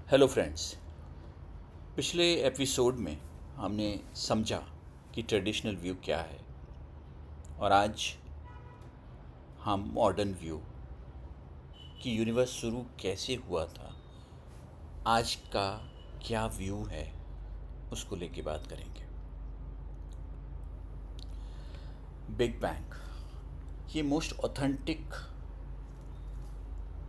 Hello friends. पिछले episode में हमने समझा कि ट्रेडिशनल व्यू क्या है और आज हम मॉडर्न व्यू कि यूनिवर्स शुरू कैसे हुआ था, आज का क्या व्यू है, उसको लेके बात करेंगे। बिग बैंग ये मोस्ट ऑथेंटिक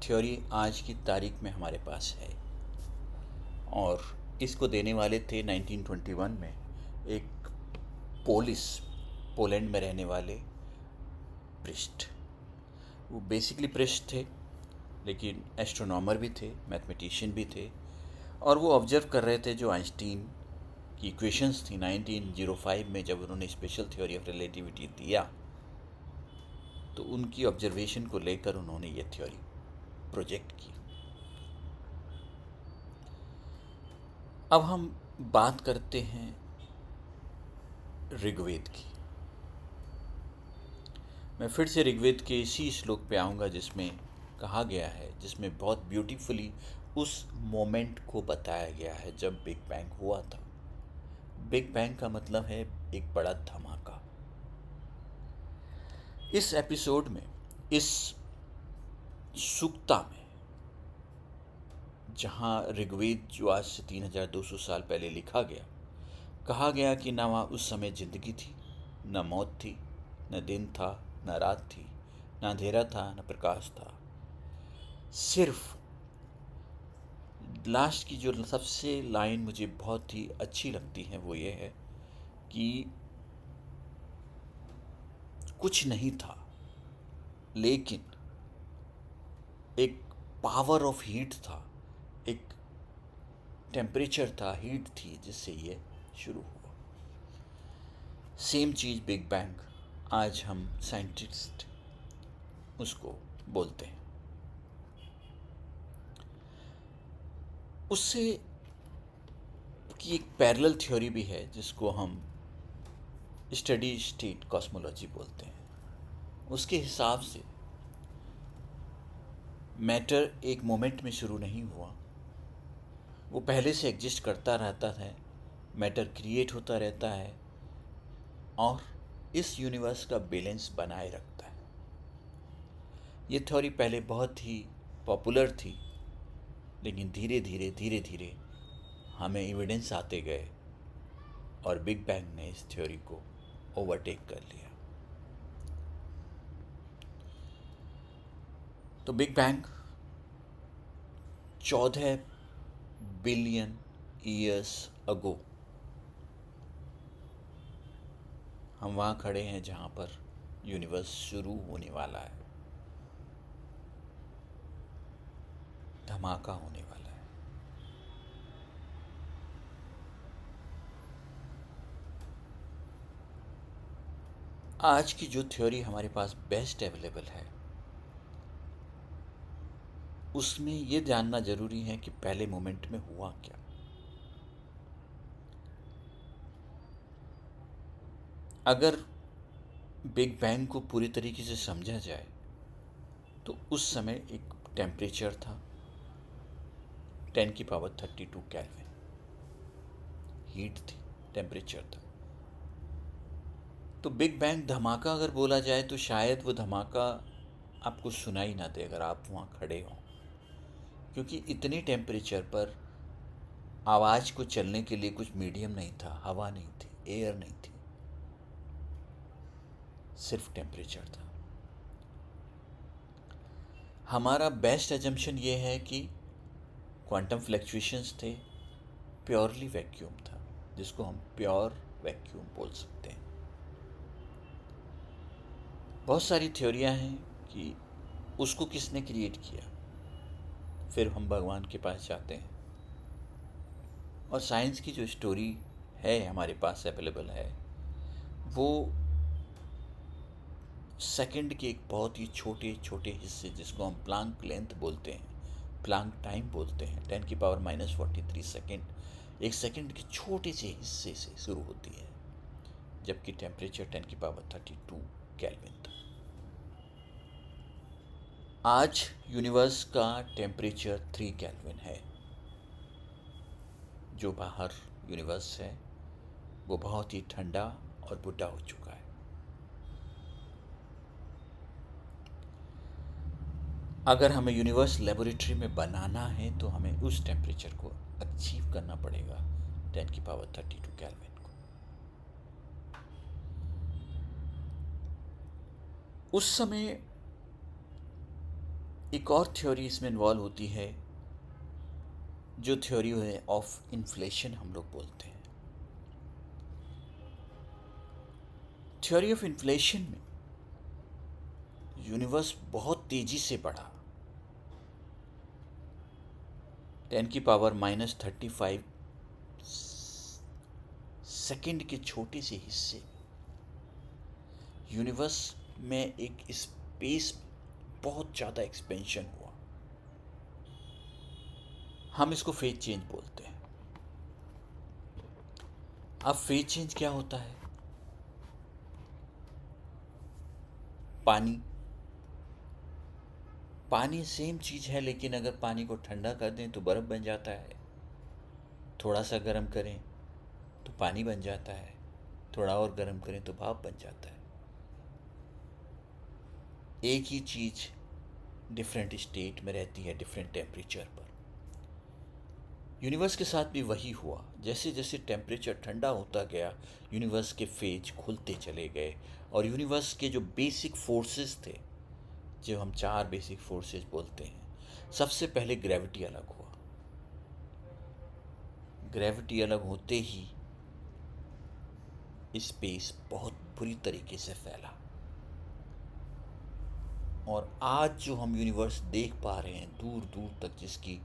थ्योरी आज की तारीख में हमारे पास है और इसको देने वाले थे 1921 में एक पोलैंड में रहने वाले प्रिस्ट। वो बेसिकली प्रिस्ट थे लेकिन एस्ट्रोनॉमर भी थे, मैथमेटिशियन भी थे और वो ऑब्जर्व कर रहे थे जो आइंस्टीन की इक्वेशंस थी 1905 में। जब उन्होंने स्पेशल थ्योरी ऑफ रिलेटिविटी दिया तो उनकी ऑब्जर्वेशन को लेकर उन्होंने ये थ्योरी प्रोजेक्ट की। अब हम बात करते हैं ऋग्वेद की। मैं फिर से ऋग्वेद के इसी श्लोक पे आऊँगा जिसमें कहा गया है, जिसमें बहुत ब्यूटीफुली उस मोमेंट को बताया गया है जब बिग बैंग हुआ था। बिग बैंग का मतलब है एक बड़ा धमाका। इस एपिसोड में, इस सूक्ता में, जहाँ ऋग्वेद जो आज से 3200 साल पहले लिखा गया, कहा गया कि ना वहाँ उस समय जिंदगी थी, न मौत थी, न दिन था, न रात थी, न अंधेरा था, न प्रकाश था। सिर्फ लास्ट की जो सबसे लाइन मुझे बहुत ही अच्छी लगती है वो ये है कि कुछ नहीं था लेकिन एक पावर ऑफ हीट था, एक टेम्परेचर था, हीट थी जिससे ये शुरू हुआ। सेम चीज़ बिग बैंग आज हम साइंटिस्ट उसको बोलते हैं। उससे की एक पैरेलल थ्योरी भी है जिसको हम स्टडी स्टेट कॉस्मोलॉजी बोलते हैं। उसके हिसाब से मैटर एक मोमेंट में शुरू नहीं हुआ, वो पहले से एग्जिस्ट करता रहता है, मैटर क्रिएट होता रहता है और इस यूनिवर्स का बैलेंस बनाए रखता है। ये थ्योरी पहले बहुत ही पॉपुलर थी लेकिन धीरे धीरे हमें एविडेंस आते गए और बिग बैंग ने इस थ्योरी को ओवरटेक कर लिया। तो big bang 14 billion years ago हम वहाँ खड़े हैं जहाँ पर यूनिवर्स शुरू होने वाला है, धमाका होने वाला है। आज की जो थ्योरी हमारे पास बेस्ट अवेलेबल है उसमें ये जानना जरूरी है कि पहले मोमेंट में हुआ क्या। अगर बिग बैंग को पूरी तरीके से समझा जाए तो उस समय एक टेम्परेचर था 10⁻32 केल्विन, हीट थी, टेम्परेचर था। तो बिग बैंग धमाका अगर बोला जाए तो शायद वो धमाका आपको सुनाई ना दे अगर आप वहाँ खड़े हों, क्योंकि इतने टेम्परेचर पर आवाज़ को चलने के लिए कुछ मीडियम नहीं था, हवा नहीं थी, एयर नहीं थी, सिर्फ टेम्परेचर था। हमारा बेस्ट एजम्पशन ये है कि क्वांटम फ्लक्चुएशंस थे, प्योरली वैक्यूम था, जिसको हम प्योर वैक्यूम बोल सकते हैं। बहुत सारी थ्योरियां हैं कि उसको किसने क्रिएट किया। फिर हम भगवान के पास जाते हैं और साइंस की जो स्टोरी है हमारे पास अवेलेबल है वो सेकंड के एक बहुत ही छोटे छोटे हिस्से, जिसको हम प्लांक लेंथ बोलते हैं, प्लांक टाइम बोलते हैं, 10⁻43 सेकेंड, एक सेकंड के छोटे से हिस्से से शुरू होती है, जबकि टेम्परेचर 10⁻32 केल्विन था। आज यूनिवर्स का टेम्परेचर 3 केल्विन है। जो बाहर यूनिवर्स है वो बहुत ही ठंडा और बुढ़ा हो चुका है। अगर हमें यूनिवर्स लेबोरेटरी में बनाना है तो हमें उस टेम्परेचर को अचीव करना पड़ेगा, 10⁻32 केल्विन को। उस समय एक और थ्योरी इसमें इन्वॉल्व होती है, जो थ्योरी है ऑफ इन्फ्लेशन हम लोग बोलते हैं। थ्योरी ऑफ इन्फ्लेशन में यूनिवर्स बहुत तेजी से बढ़ा, 10⁻⁻35 सेकंड के छोटे से हिस्से यूनिवर्स में एक स्पेस बहुत ज़्यादा एक्सपेंशन हुआ। हम इसको फेज चेंज बोलते हैं। अब फेज चेंज क्या होता है? पानी सेम चीज़ है, लेकिन अगर पानी को ठंडा कर दें तो बर्फ़ बन जाता है, थोड़ा सा गर्म करें तो पानी बन जाता है, थोड़ा और गर्म करें तो भाप बन जाता है। एक ही चीज़ डिफरेंट स्टेट में रहती है, डिफरेंट टेम्परेचर पर। यूनिवर्स के साथ भी वही हुआ। जैसे जैसे टेम्परेचर ठंडा होता गया, यूनिवर्स के फेज खुलते चले गए, और यूनिवर्स के जो बेसिक फोर्सेस थे, जो हम 4 बेसिक फोर्सेस बोलते हैं, सबसे पहले ग्रेविटी अलग हुआ। ग्रेविटी अलग होते ही स्पेस बहुत बुरी तरीके से फैला, और आज जो हम यूनिवर्स देख पा रहे हैं दूर दूर तक, जिसकी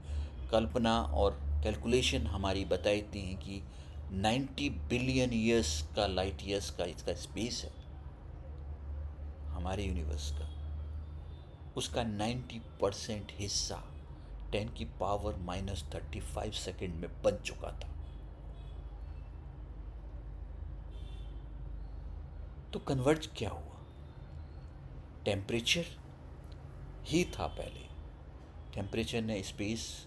कल्पना और कैलकुलेशन हमारी बताती हैं कि 90 बिलियन ईयर्स का, लाइट ईयर्स का इसका स्पेस है हमारे यूनिवर्स का, उसका 90% हिस्सा 10⁻⁻35 सेकंड में बन चुका था। तो कन्वर्ज क्या हुआ? टेम्परेचर ही था पहले। टेम्परेचर ने स्पेस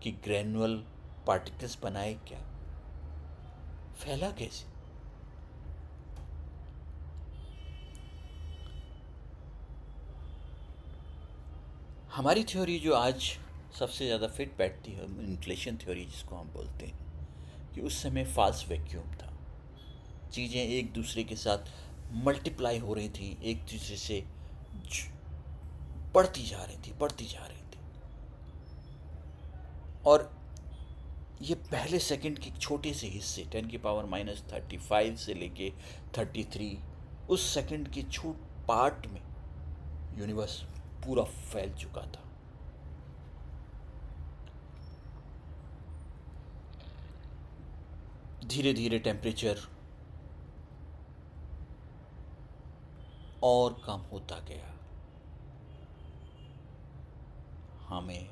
की ग्रेनुअल पार्टिकल्स बनाए क्या? फैला कैसे? हमारी थ्योरी जो आज सबसे ज़्यादा फिट बैठती है, इन्फ्लेशन थ्योरी जिसको हम बोलते हैं, कि उस समय फास्ट वैक्यूम था। चीज़ें एक दूसरे के साथ मल्टीप्लाई हो रही थी, एक दूसरे से बढ़ती जा रही थी। और ये पहले सेकंड के छोटे से हिस्से, 10⁻⁻35 से लेके 33, उस सेकंड के छोट पार्ट में यूनिवर्स पूरा फैल चुका था। धीरे धीरे टेम्परेचर और कम होता गया, हमें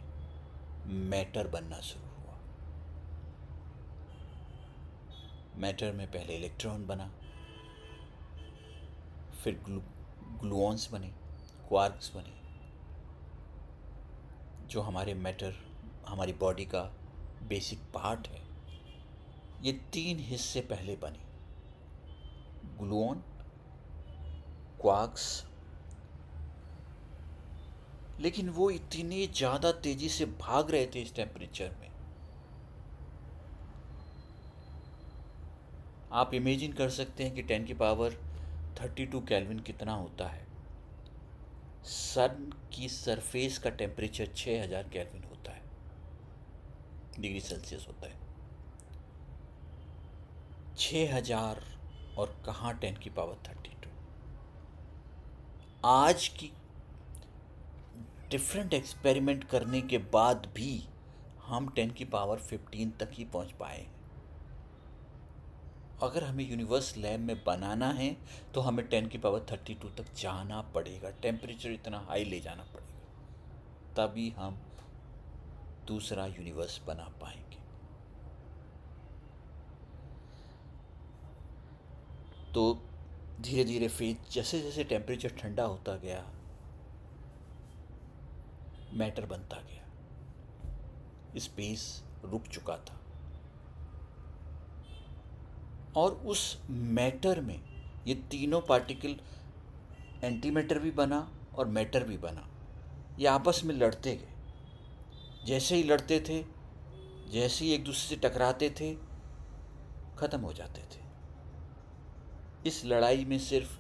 मैटर बनना शुरू हुआ। मैटर में पहले इलेक्ट्रॉन बना, फिर ग्लूऑन्स बने, क्वार्क्स बने, जो हमारे मैटर, हमारी बॉडी का बेसिक पार्ट है। ये 3 हिस्से पहले बने, ग्लूऑन, क्वार्क्स, लेकिन वो इतनी ज़्यादा तेज़ी से भाग रहे थे इस टेम्परेचर में। आप इमेजिन कर सकते हैं कि 10⁻32 केल्विन कितना होता है। सन की सरफेस का टेम्परेचर 6000 केल्विन होता है, डिग्री सेल्सियस होता है। 6000, और कहाँ 10⁻32। आज की डिफरेंट एक्सपेरिमेंट करने के बाद भी हम 10⁻15 तक ही पहुंच पाए। अगर हमें यूनिवर्स लैब में बनाना है तो हमें 10⁻32 तक जाना पड़ेगा, टेम्परेचर इतना हाई ले जाना पड़ेगा, तभी हम दूसरा यूनिवर्स बना पाएंगे। तो धीरे धीरे फेज, जैसे जैसे टेम्परेचर ठंडा होता गया, मैटर बनता गया। स्पेस रुक चुका था, और उस मैटर में ये तीनों पार्टिकल, एंटी मैटर भी बना और मैटर भी बना, ये आपस में लड़ते गए। जैसे ही लड़ते थे, जैसे ही एक दूसरे से टकराते थे, ख़त्म हो जाते थे। इस लड़ाई में सिर्फ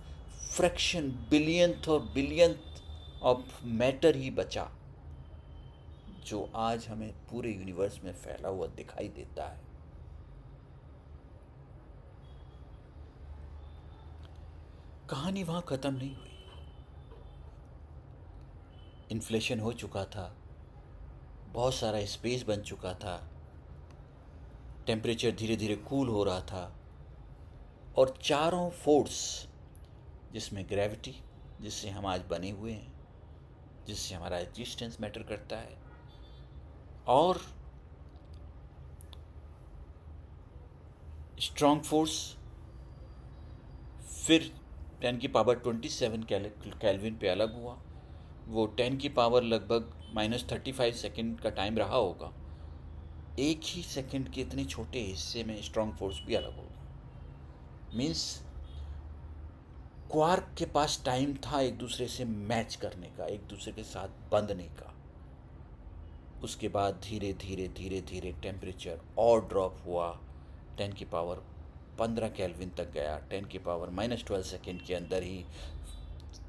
फ्रैक्शन, बिलियंथ और बिलियंथ ऑफ मैटर ही बचा, जो आज हमें पूरे यूनिवर्स में फैला हुआ दिखाई देता है। कहानी वहाँ ख़त्म नहीं हुई। इन्फ्लेशन हो चुका था, बहुत सारा स्पेस बन चुका था, टेम्परेचर धीरे धीरे कूल हो रहा था, और चारों फोर्स, जिसमें ग्रेविटी, जिससे हम आज बने हुए हैं, जिससे हमारा एग्जिस्टेंस मैटर करता है, और स्ट्रॉन्ग फोर्स, फिर 10⁻27 केल्विन पे अलग हुआ। वो 10 लगभग -35 सेकेंड का टाइम रहा होगा। एक ही सेकंड के इतने छोटे हिस्से में स्ट्रॉन्ग फोर्स भी अलग होगा। मीन्स क्वार्क के पास टाइम था एक दूसरे से मैच करने का, एक दूसरे के साथ बंधने का। उसके बाद धीरे धीरे धीरे धीरे टेम्परेचर और ड्रॉप हुआ, 10⁻15 केल्विन तक गया, 10⁻12 सेकेंड के अंदर ही।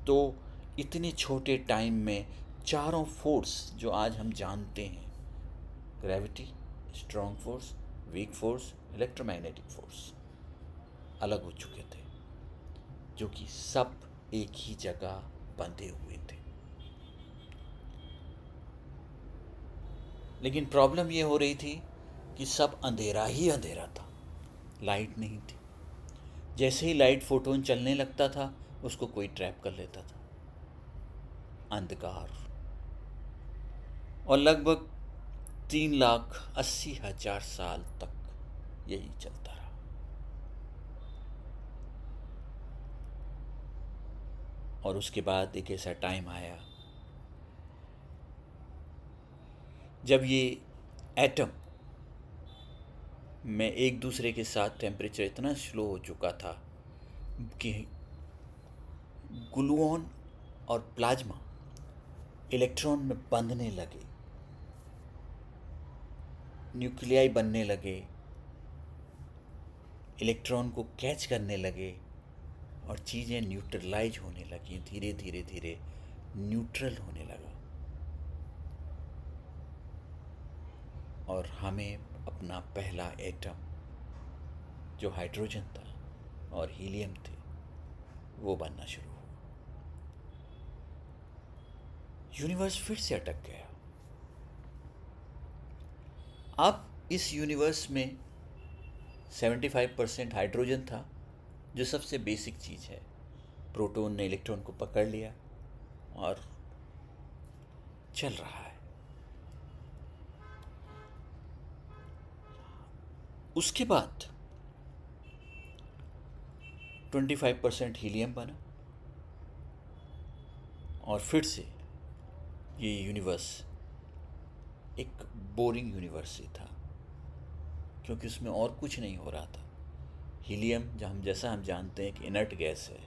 तो इतने छोटे टाइम में चारों फोर्स जो आज हम जानते हैं, gravity, strong force, weak force, electromagnetic force, अलग हो चुके थे, जो कि सब एक ही जगह बंधे हुए थे। लेकिन प्रॉब्लम ये हो रही थी कि सब अंधेरा ही अंधेरा था, लाइट नहीं थी। जैसे ही लाइट फोटोन चलने लगता था, उसको कोई ट्रैप कर लेता था, अंधकार। और लगभग 3,80,000 साल तक यही चलता रहा। और उसके बाद एक ऐसा टाइम आया जब ये एटम में एक दूसरे के साथ टेम्परेचर इतना स्लो हो चुका था कि ग्लूऑन और प्लाज्मा इलेक्ट्रॉन में बंधने लगे, न्यूक्लियाई बनने लगे, इलेक्ट्रॉन को कैच करने लगे, और चीज़ें न्यूट्रलाइज होने लगी। धीरे धीरे धीरे न्यूट्रल होने लगा, और हमें अपना पहला एटम, जो हाइड्रोजन था और हीलियम थे, वो बनना शुरू हुआ। यूनिवर्स फिर से अटक गया। अब इस यूनिवर्स में 75% हाइड्रोजन था, जो सबसे बेसिक चीज़ है। प्रोटॉन ने इलेक्ट्रॉन को पकड़ लिया और चल रहा है। उसके बाद 25% हीलियम बना, और फिर से ये यूनिवर्स एक बोरिंग यूनिवर्स ही था, क्योंकि उसमें और कुछ नहीं हो रहा था। हीलियम, जैसा हम जानते हैं कि इनर्ट गैस है,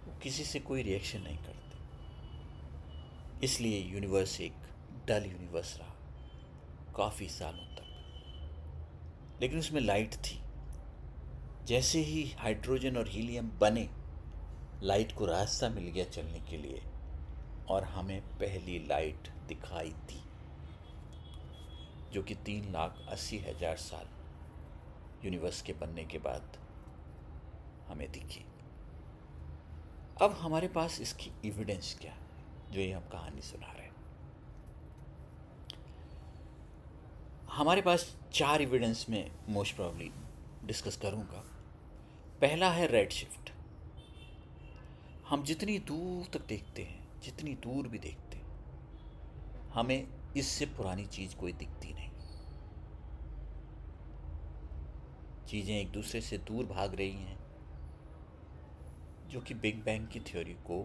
वो किसी से कोई रिएक्शन नहीं करती, इसलिए यूनिवर्स एक डल यूनिवर्स रहा काफ़ी सालों तक। लेकिन उसमें लाइट थी। जैसे ही हाइड्रोजन और हीलियम बने, लाइट को रास्ता मिल गया चलने के लिए, और हमें पहली लाइट दिखाई दी, जो कि 3,80,000 साल यूनिवर्स के बनने के बाद हमें दिखी। अब हमारे पास इसकी एविडेंस क्या है, जो ये हम कहानी सुना रहे हैं। हमारे पास 4 एविडेंस में मोस्ट प्रॉब्ली डिस्कस करूंगा। पहला है रेड शिफ्ट। हम जितनी दूर तक देखते हैं, जितनी दूर भी देखते हैं, हमें इससे पुरानी चीज़ कोई दिखती नहीं। चीज़ें एक दूसरे से दूर भाग रही हैं, जो कि बिग बैंग की थ्योरी को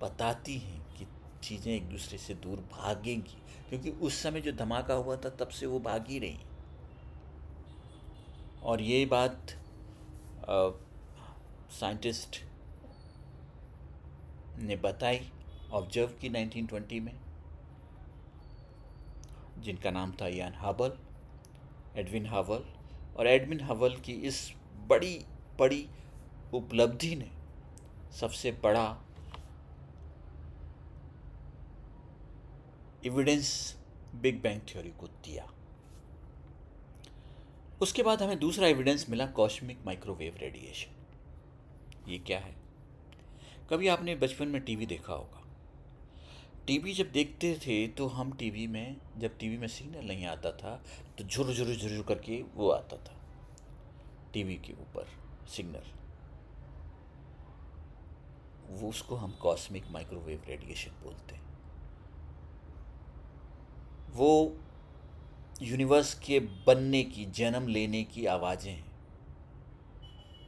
बताती हैं कि चीज़ें एक दूसरे से दूर भागेंगी, क्योंकि उस समय जो धमाका हुआ था, तब से वो भाग ही रही। और ये बात साइंटिस्ट ने बताई, ऑब्जर्व की 1920 में, जिनका नाम था यान हबल, एडविन हबल। और एडविन हबल की इस बड़ी बड़ी उपलब्धि ने सबसे बड़ा एविडेंस बिग बैंग थ्योरी को दिया। उसके बाद हमें दूसरा एविडेंस मिला, कॉस्मिक माइक्रोवेव रेडिएशन। ये क्या है? कभी आपने बचपन में टीवी देखा होगा। टीवी जब देखते थे तो हम टीवी में, जब टीवी में सिग्नल नहीं आता था तो झुर झुर झुर करके वो आता था टीवी के ऊपर सिग्नल, वो उसको हम कॉस्मिक माइक्रोवेव रेडिएशन बोलते हैं। वो यूनिवर्स के बनने की, जन्म लेने की आवाज़ें हैं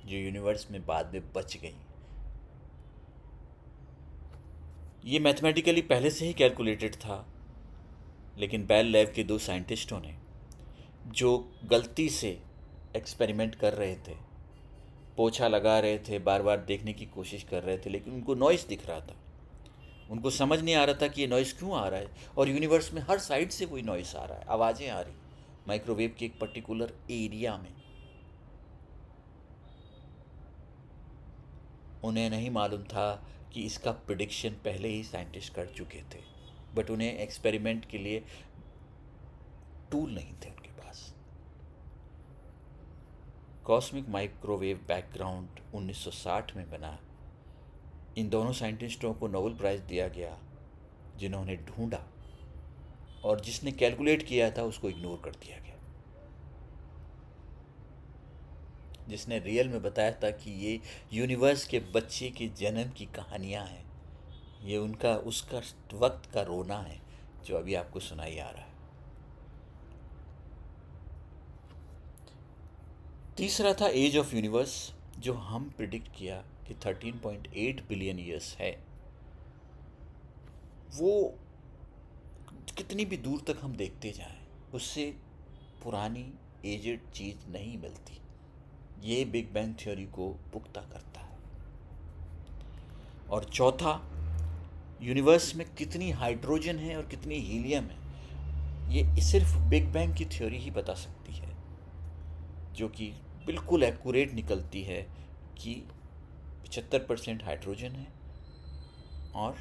जो यूनिवर्स में बाद में बच गई। ये मैथमेटिकली पहले से ही कैलकुलेटेड था, लेकिन बेल लैब के दो साइंटिस्टों ने, जो गलती से एक्सपेरिमेंट कर रहे थे, पोछा लगा रहे थे, बार बार देखने की कोशिश कर रहे थे, लेकिन उनको नॉइस दिख रहा था। उनको समझ नहीं आ रहा था कि ये नॉइस क्यों आ रहा है, और यूनिवर्स में हर साइड से कोई नॉइस आ रहा है, आवाज़ें आ रही माइक्रोवेव के एक पर्टिकुलर एरिया में। उन्हें नहीं मालूम था कि इसका प्रिडिक्शन पहले ही साइंटिस्ट कर चुके थे, बट उन्हें एक्सपेरिमेंट के लिए टूल नहीं थे उनके पास। कॉस्मिक माइक्रोवेव बैकग्राउंड 1960 में बना। इन दोनों साइंटिस्टों को नोबेल प्राइज़ दिया गया, जिन्होंने ढूंढा, और जिसने कैलकुलेट किया था उसको इग्नोर कर दिया गया। जिसने रियल में बताया था कि ये यूनिवर्स के बच्चे के जन्म की कहानियाँ हैं, ये उनका, उसका वक्त का रोना है जो अभी आपको सुनाई आ रहा है। तीसरा था एज ऑफ यूनिवर्स, जो हम प्रिडिक्ट किया कि 13.8 बिलियन ईयर्स है। वो कितनी भी दूर तक हम देखते जाएं, उससे पुरानी एजेड चीज़ नहीं मिलती। ये बिग बैंग थ्योरी को पुख्ता करता है। और चौथा, यूनिवर्स में कितनी हाइड्रोजन है और कितनी हीलियम है, ये सिर्फ बिग बैंग की थ्योरी ही बता सकती है, जो कि बिल्कुल एक्यूरेट निकलती है कि 75% हाइड्रोजन है और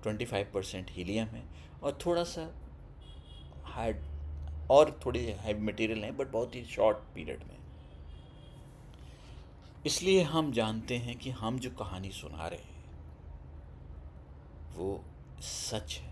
25% हीलियम है, और थोड़ा सा हाइड और थोड़े हैवी मटेरियल हैं, बट बहुत ही शॉर्ट पीरियड में। इसलिए हम जानते हैं कि हम जो कहानी सुना रहे हैं वो सच है।